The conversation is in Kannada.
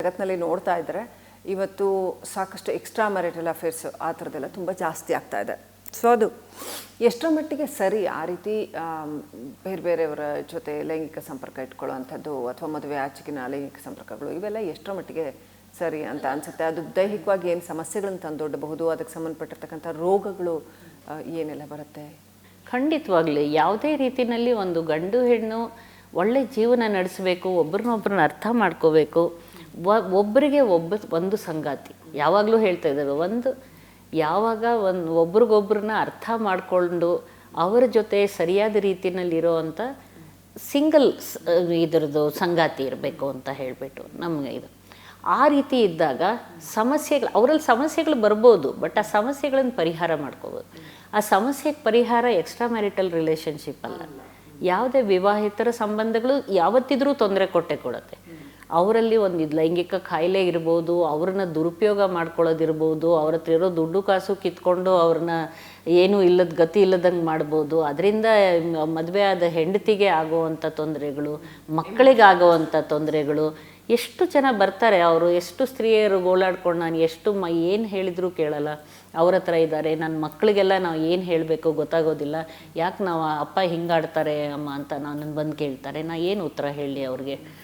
ಜಗತ್ತಿನಲ್ಲಿ ನೋಡ್ತಾ ಇದ್ದರೆ ಇವತ್ತು ಸಾಕಷ್ಟು ಎಕ್ಸ್ಟ್ರಾ ಮ್ಯಾರಿಟಲ್ ಅಫೇರ್ಸ್ ಆ ಥರದ್ದೆಲ್ಲ ತುಂಬ ಜಾಸ್ತಿ ಆಗ್ತಾ ಇದೆ. ಸೊ ಅದು ಎಷ್ಟರ ಮಟ್ಟಿಗೆ ಸರಿ ಆ ರೀತಿ ಬೇರೆ ಬೇರೆಯವರ ಜೊತೆ ಲೈಂಗಿಕ ಸಂಪರ್ಕ ಇಟ್ಕೊಳ್ಳೋವಂಥದ್ದು ಅಥವಾ ಮದುವೆ ಆಚೆಗಿನ ಲೈಂಗಿಕ ಸಂಪರ್ಕಗಳು ಇವೆಲ್ಲ ಎಷ್ಟರ ಮಟ್ಟಿಗೆ ಸರಿ ಅಂತ ಅನಿಸುತ್ತೆ? ಅದು ದೈಹಿಕವಾಗಿ ಏನು ಸಮಸ್ಯೆಗಳನ್ನು ತಂದೊಡ್ಡಬಹುದು, ಅದಕ್ಕೆ ಸಂಬಂಧಪಟ್ಟಿರ್ತಕ್ಕಂಥ ರೋಗಗಳು ಏನೆಲ್ಲ ಬರುತ್ತೆ? ಖಂಡಿತವಾಗ್ಲಿ ಯಾವುದೇ ರೀತಿಯಲ್ಲಿ ಒಂದು ಗಂಡು ಹೆಣ್ಣು ಒಳ್ಳೆ ಜೀವನ ನಡೆಸಬೇಕು, ಒಬ್ರನ್ನೊಬ್ರನ್ನ ಅರ್ಥ ಮಾಡ್ಕೋಬೇಕು, ಒಬ್ಬರಿಗೆ ಒಂದು ಸಂಗಾತಿ ಯಾವಾಗಲೂ ಹೇಳ್ತಾ ಇದ್ದಾರೆ. ಯಾವಾಗ ಒಬ್ರಿಗೊಬ್ರನ್ನ ಅರ್ಥ ಮಾಡಿಕೊಂಡು ಅವರ ಜೊತೆ ಸರಿಯಾದ ರೀತಿಯಲ್ಲಿರೋ ಅಂಥ ಸಿಂಗಲ್ ಇದರದ್ದು ಸಂಗಾತಿ ಇರಬೇಕು ಅಂತ ಹೇಳಿಬಿಟ್ಟು ನಮಗೆ ಇದು ಆ ರೀತಿ ಇದ್ದಾಗ ಅವರಲ್ಲಿ ಸಮಸ್ಯೆಗಳು ಬರ್ಬೋದು, ಬಟ್ ಆ ಸಮಸ್ಯೆಗಳನ್ನು ಪರಿಹಾರ ಮಾಡ್ಕೋಬೋದು. ಆ ಸಮಸ್ಯೆಗೆ ಪರಿಹಾರ ಎಕ್ಸ್ಟ್ರಾ ಮ್ಯಾರಿಟಲ್ ರಿಲೇಷನ್ಶಿಪ್ ಅಲ್ಲ, ಯಾವುದೇ ವಿವಾಹಿತರ ಸಂಬಂಧಗಳು ಯಾವತ್ತಿದ್ರೂ ತೊಂದರೆ ಕೊಡುತ್ತೆ. ಅವರಲ್ಲಿ ಒಂದು ಲೈಂಗಿಕ ಕಾಯಿಲೆ ಇರ್ಬೋದು, ಅವ್ರನ್ನ ದುರುಪಯೋಗ ಮಾಡ್ಕೊಳ್ಳೋದಿರ್ಬೋದು, ಅವ್ರ ಹತ್ರ ಇರೋ ದುಡ್ಡು ಕಾಸು ಕಿತ್ಕೊಂಡು ಅವ್ರನ್ನ ಏನೂ ಇಲ್ಲದ ಗತಿ ಇಲ್ಲದಂಗೆ ಮಾಡ್ಬೋದು. ಅದರಿಂದ ಮದುವೆ ಆದ ಹೆಂಡತಿಗೆ ಆಗುವಂಥ ತೊಂದರೆಗಳು, ಮಕ್ಕಳಿಗೆ ಆಗುವಂಥ ತೊಂದರೆಗಳು. ಎಷ್ಟು ಜನ ಬರ್ತಾರೆ, ಅವರು ಎಷ್ಟು ಸ್ತ್ರೀಯರು ಗೋಳಾಡ್ಕೊಂಡು ನಾನು ಏನು ಹೇಳಿದರೂ ಕೇಳಲ್ಲ, ಅವ್ರ ಹತ್ರ ಇದ್ದಾರೆ, ನನ್ನ ಮಕ್ಕಳಿಗೆಲ್ಲ ನಾವು ಏನು ಹೇಳಬೇಕು ಗೊತ್ತಾಗೋದಿಲ್ಲ, ಯಾಕೆ ನಾವು ಅಪ್ಪ ಹಿಂಗಾಡ್ತಾರೆ ಅಮ್ಮ ಅಂತ ನಾನು ಬಂದು ಕೇಳ್ತಾರೆ, ನಾನು ಏನು ಉತ್ತರ ಹೇಳಲಿ ಅವ್ರಿಗೆ?